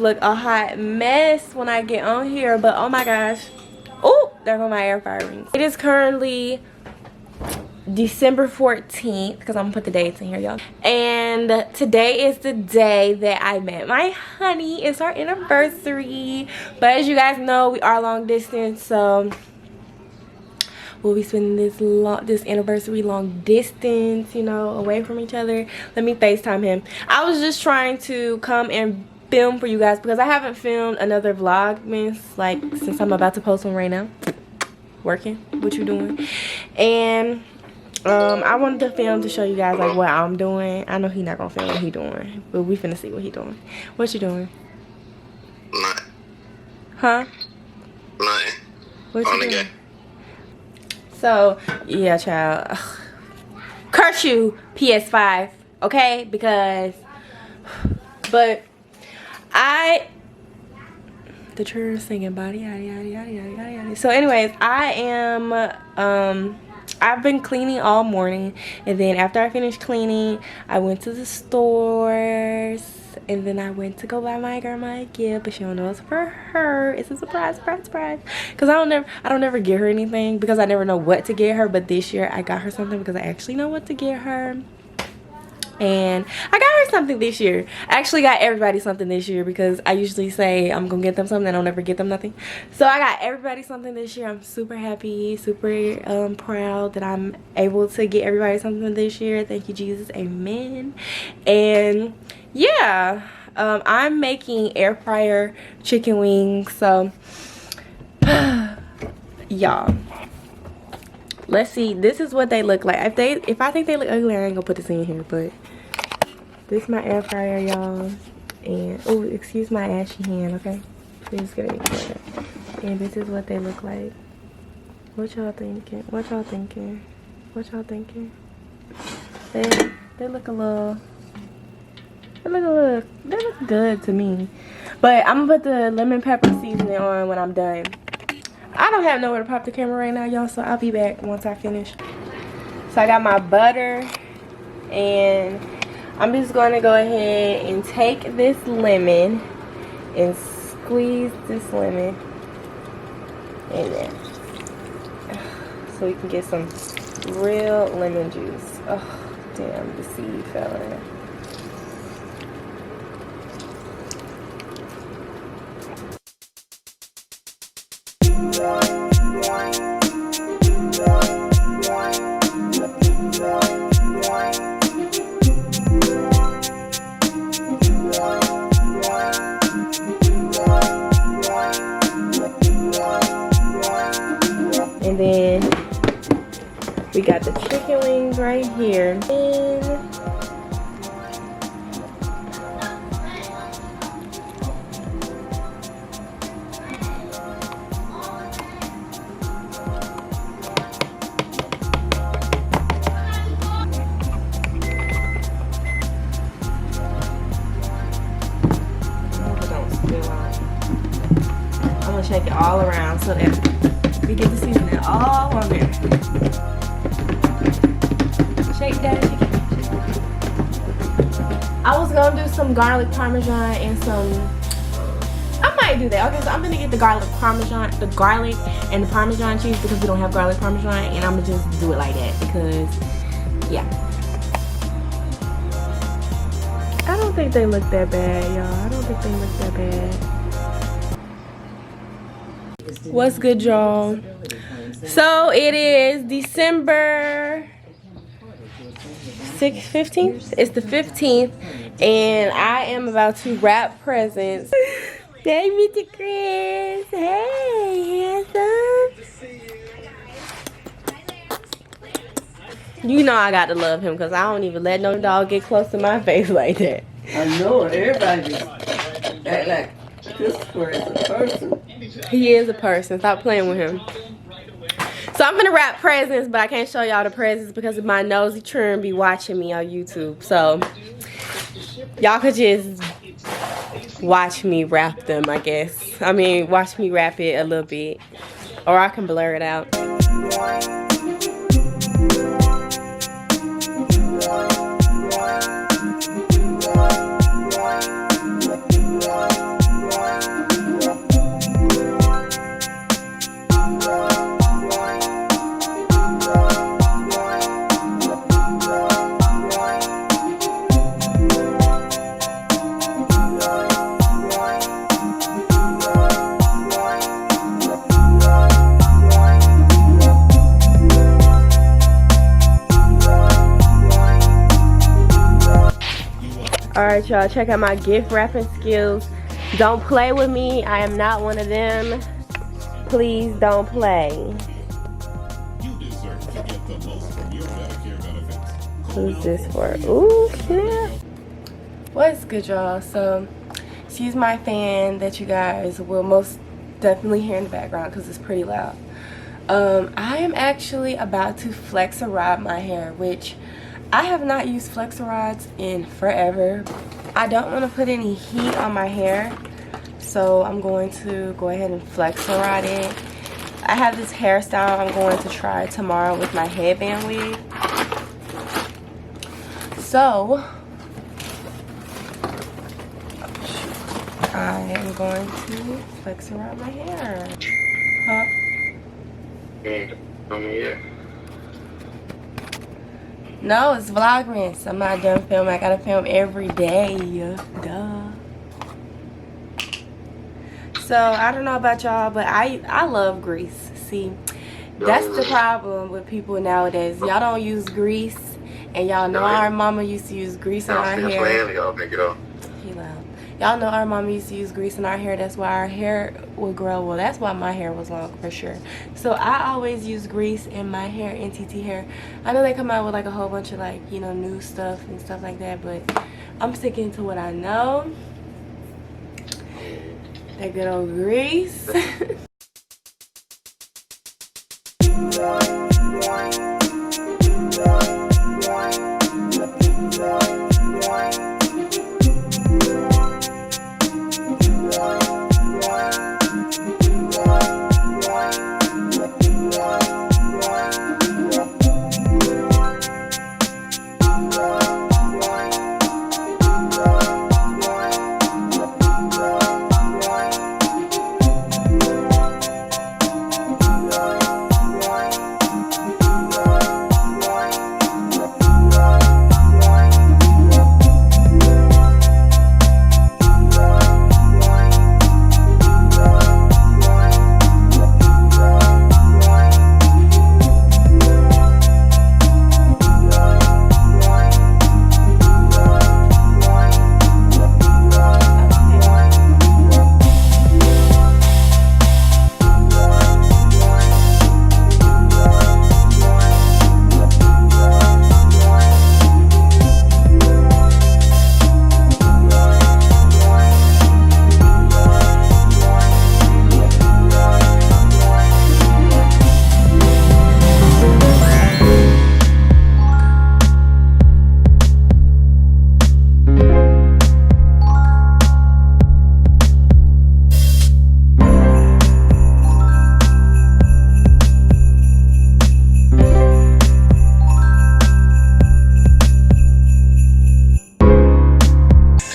look a hot mess when I get on here, but oh my gosh. Oh, there go my air fryer rings. It is currently December 14th, because I'm gonna put the dates in here, y'all. And today is the day that I met my honey. It's our anniversary. But as you guys know, we are long distance, so we'll be spending this anniversary long distance, you know, away from each other. Let me FaceTime him. I was just trying to come and film for you guys because I haven't filmed another vlogmas like since I'm about to post one right now. Working, what you doing? And I wanted to film to show you guys like what I'm doing. I know he not gonna film what he doing, but we finna see what he doing. What you doing? Nothing. Huh? Nothing. What you doing? So yeah, child. Ugh. Curse you, PS5, okay? Because, but the church singing body yada yada yada yada yada yada. So anyways, I am I've been cleaning all morning, and then after I finished cleaning, I went to the stores, and then I went to go buy my grandma a gift, but she don't know it's for her. It's a surprise, surprise, surprise. Cause I don't never get her anything because I never know what to get her. But this year I got her something because I actually know what to get her. And I got her something this year. I actually got everybody something this year because I usually say I'm gonna get them something and I don't ever get them nothing. So I got everybody something this year. I'm super happy, super proud that I'm able to get everybody something this year. Thank you, Jesus. Amen. And yeah, I'm making air fryer chicken wings. So y'all, let's see. This is what they look like. If I think they look ugly, I ain't gonna put this in here. But this is my air fryer, y'all. And oh, excuse my ashy hand, okay? Please get it together. And this is what they look like. What y'all thinking? What y'all thinking? What y'all thinking? They look a little. They look good to me. But I'm gonna put the lemon pepper seasoning on when I'm done. I don't have nowhere to pop the camera right now, y'all, so I'll be back once I finish. So I got my butter, and I'm just going to go ahead and take this lemon and squeeze this lemon in there so we can get some real lemon juice. Oh, damn, the seed fell in. And then we got the chicken wings right here. And don't spill out. I'm gonna shake it all around so that we get the seasoning all on there. Shake that chicken. I was gonna do some garlic parmesan and some. I might do that. Okay, so I'm gonna get the garlic parmesan, the garlic and the parmesan cheese because we don't have garlic parmesan, and I'm gonna just do it like that because, yeah. I don't think they look that bad, y'all. I don't think they look that bad. What's good, y'all? So it is December 15th. It's the 15th, and I am about to wrap presents. Hey, Mr. Chris. Hey, handsome. You know I got to love him because I don't even let no dog get close to my face like that. I know, everybody just act like Christopher is a person. He is a person. Stop playing with him. So I'm gonna wrap presents, but I can't show y'all the presents because my nosy children be watching me on YouTube. So y'all could just watch me wrap them, I guess. I mean, watch me wrap it a little bit, or I can blur it out. Alright, y'all, check out my gift wrapping skills. Don't play with me. I am not one of them. Please don't play. You deserve to get the most from your Medicare benefits. Who's this for? Ooh, snap. What's good, y'all? So, excuse my fan that you guys will most definitely hear in the background because it's pretty loud. I am actually about to Flex-A-Rod my hair, which I have not used Flex-A-Rods in forever. I don't want to put any heat on my hair, so I'm going to go ahead and Flex-A-Rod it. I have this hairstyle I'm going to try tomorrow with my headband wig. So, I am going to Flex-A-Rod my hair. Huh? Yeah. No, it's Vlogmas. I'm not done filming. I gotta film every day. Duh. So, I don't know about y'all, but I love grease. See, that's the problem with people nowadays. Y'all don't use grease. And y'all know our mama used to use grease in our hair. Y'all know our mama used to use grease in our hair. That's why our hair would grow. Well, that's why my hair was long for sure. So I always use grease in my hair, NTT hair. I know they come out with like a whole bunch of like, you know, new stuff and stuff like that. But I'm sticking to what I know. That good old grease.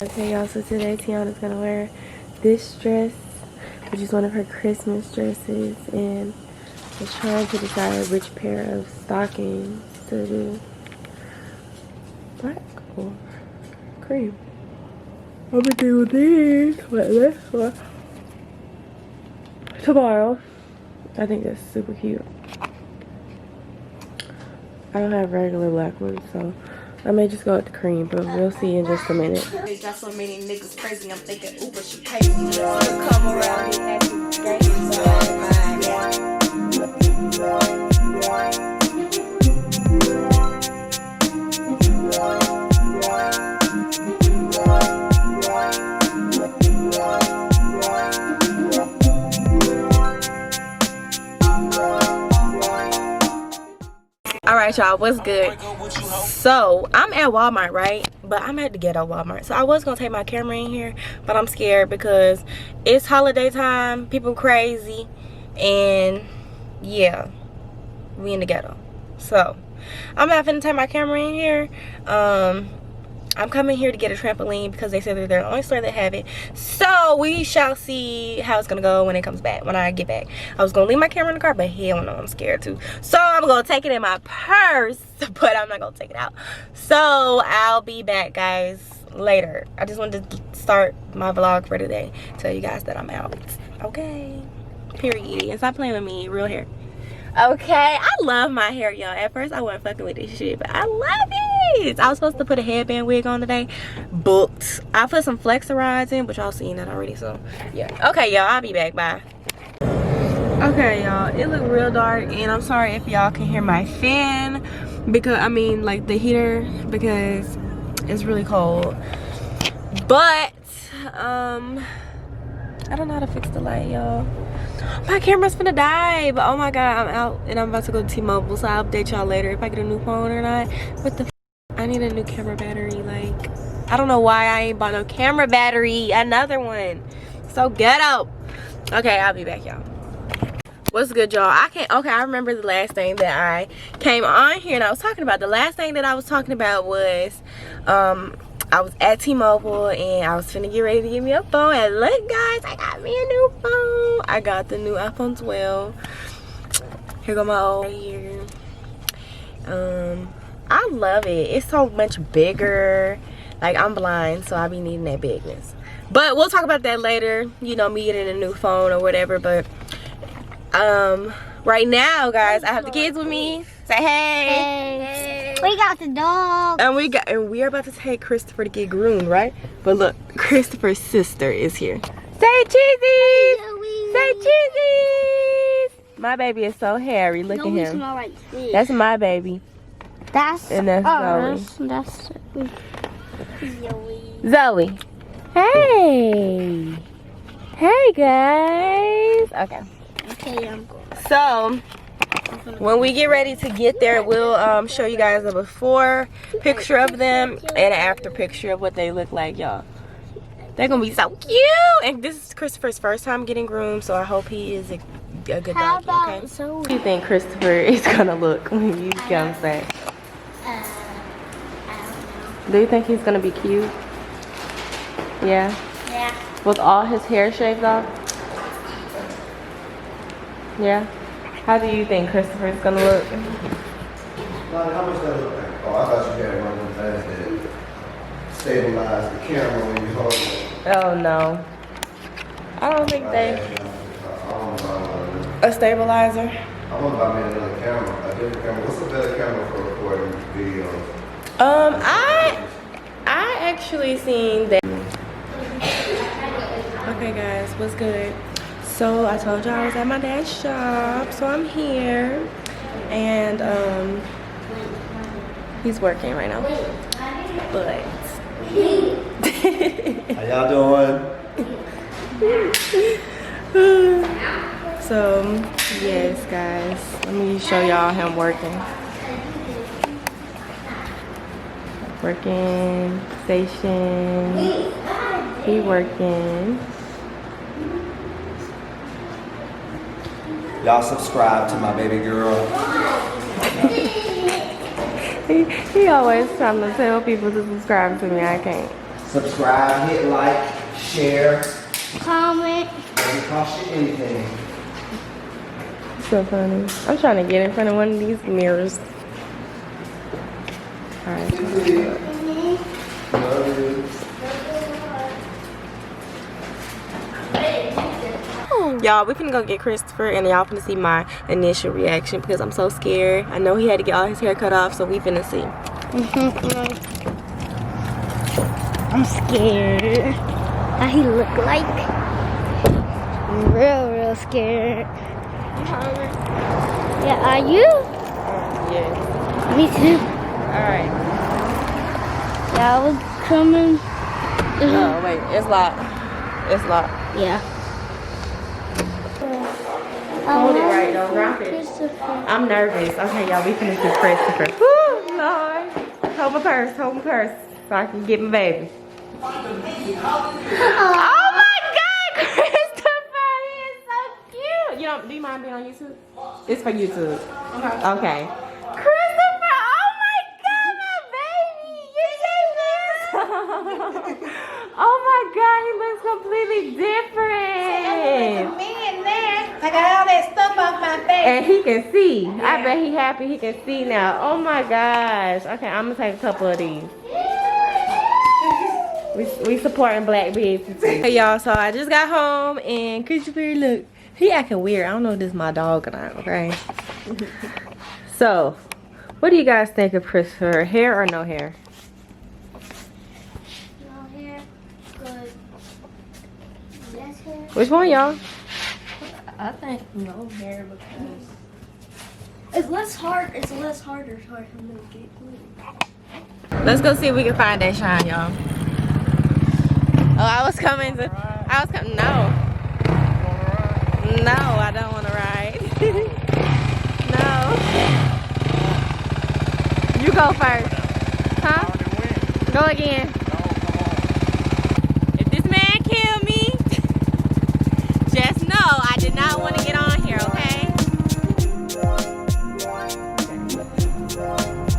Okay, y'all, so today Tiana's gonna wear this dress, which is one of her Christmas dresses, and I was trying to decide which pair of stockings to do. Black or cream? I'm gonna do this, but this one tomorrow. I think that's super cute. I don't have regular black ones, so I may just go with the cream, but we'll see in just a minute. Got so many niggas crazy, I'm thinking Uber should pay me. Come around here acting gay, so Alright, y'all, what's good? So I'm at Walmart, right? But I'm at the ghetto Walmart, so I was gonna take my camera in here, but I'm scared because it's holiday time, people crazy, and yeah, we in the ghetto. So I'm not finna take my camera in here. I'm coming here to get a trampoline because they said that they're the only store that have it. So we shall see how it's gonna go when it comes back, when I get back. I was gonna leave my camera in the car, but hell no, I'm scared too. So I'm gonna take it in my purse, but I'm not gonna take it out. So I'll be back, guys, later. I just wanted to start my vlog for today. Tell you guys that I'm out. Okay. Period. And stop playing with me, real hair. Okay, I love my hair, y'all. At first I wasn't fucking with this shit, but I love it. Yes! I was supposed to put a headband wig on today. Booked. I put some flexor rods in, but y'all seen that already, so yeah. Okay, y'all, I'll be back. Bye. Okay, y'all, it look real dark, and I'm sorry if y'all can hear my fan, because I mean like the heater, because it's really cold. But I don't know how to fix the light, y'all. My camera's finna die, but oh my god, I'm out and I'm about to go to T-Mobile, so I'll update y'all later if I get a new phone or not. What the f, I need a new camera battery. Like, I don't know why I ain't bought no camera battery. Another one. So ghetto. Okay, I'll be back, y'all. What's good, y'all? I remember the last thing that I came on here and I was talking about. The last thing that I was talking about was I was at T-Mobile and I was finna get ready to get me a phone, and look guys, I got me a new phone. I got the new iPhone 12. Here go my old right here. I love it. It's so much bigger. Like, I'm blind, so I be needing that bigness. But we'll talk about that later, you know, me getting a new phone or whatever. But right now guys, I have the kids with me. Say hey. Hey. We got the dog. And we are about to take Christopher to get groomed, right? But look, Christopher's sister is here. Say cheesies! Say cheesies! My baby is so hairy. Look at him. Smell like fish. That's my baby. And that's Zoe. That's Zoe. Zoe. Hey. Hey guys. Okay. Okay, I'm going. So when we get ready to get there, we'll show you guys a before picture of them and an after picture of what they look like, y'all. They're gonna be so cute. And this is Christopher's first time getting groomed, so I hope he is a good dog. Okay. How do you think Christopher is gonna look when you come say? I don't know. Do you think he's gonna be cute? Yeah. Yeah. With all his hair shaved off? Yeah. How do you think Christopher's gonna look? How much that look like? Oh, I thought you had one of them things that stabilize the camera when you hold it. Oh no. I don't think they. I don't know. A stabilizer? I want to buy me another camera, a different camera. What's a better camera for recording videos? I actually seen that. Okay guys, what's good? So I told y'all I was at my dad's shop, so I'm here, and he's working right now. But How y'all doing? so yes guys, let me show y'all him working. Working station. He working. Y'all subscribe to my baby girl. he always trying to tell people to subscribe to me. I can't. Subscribe, hit like, share. Comment. Doesn't cost you anything. So funny. I'm trying to get in front of one of these mirrors. Alright. Love you. Y'all, we finna go get Christopher, and y'all finna see my initial reaction because I'm so scared. I know he had to get all his hair cut off, so we finna see. I'm scared. How he look like? Real scared. Yeah, are you? Yeah. Me too. Alright. Yeah, I was coming. Oh, wait. It's locked. It's locked. Yeah. Hold it right, don't drop it. I'm nervous. Okay, y'all, we finna see Christopher. Woo, Lord. Hold my purse, so I can get my baby. Oh my God, Christopher, he is so cute. Do you mind being on YouTube? It's for YouTube. Okay. Christopher, oh my God, my baby, you see this? Oh my God, he looks completely different. I got all that stuff off my face. And he can see. Yeah. I bet he happy he can see now. Oh my gosh. Okay, I'm gonna take a couple of these. We supporting black business. Hey y'all, so I just got home and Christopher, look, he acting weird. I don't know if this is my dog or not, okay? So What do you guys think of Christopher? Hair or no hair? No hair. Good. Less hair. Which one, y'all? I think no hair because It's less hard. It's less harder for him to get clean. Let's go see if we can find that shine, y'all. Oh, I was coming. No. No, I don't want to ride. No. You go first. Huh? Go again. If this man kill me, just know I did not want to get on here, okay?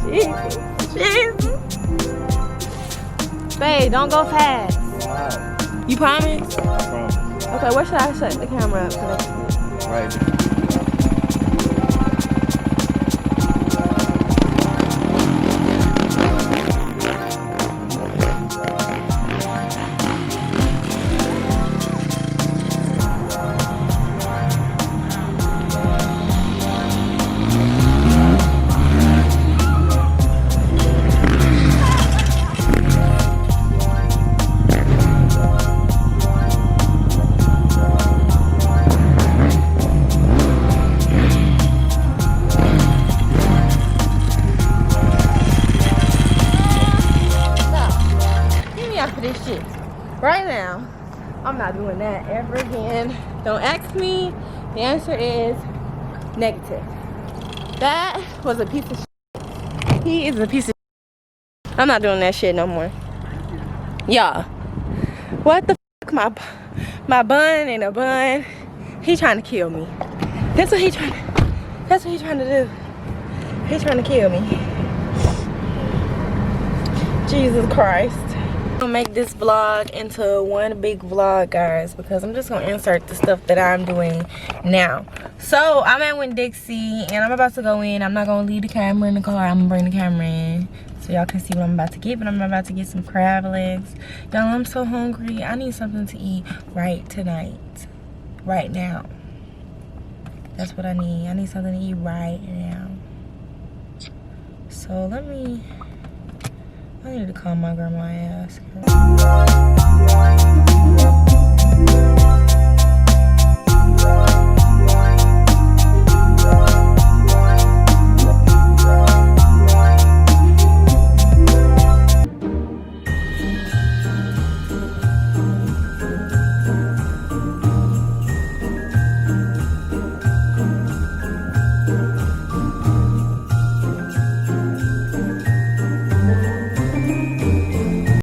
Jesus. Babe, don't go fast. You promise? I promise. Okay, where should I set the camera up? Right. Right now, I'm not doing that ever again. Don't ask me. The answer is negative. That was a piece of shit. He is a piece of shit. I'm not doing that shit no more. Y'all, what the fuck? My bun ain't a bun. He trying to kill me. That's what he trying to do. He's trying to kill me. Jesus Christ. I'm gonna make this vlog into one big vlog, guys, because I'm just gonna insert the stuff that I'm doing now. So I'm at Winn-Dixie and I'm about to go in. I'm not gonna leave the camera in the car. I'm gonna bring the camera in so y'all can see what I'm about to get. But I'm about to get some crab legs. Y'all, I'm so hungry. I need something to eat right tonight, right now. That's what I need. I need something to eat right now. So I need to call my grandma and ask her.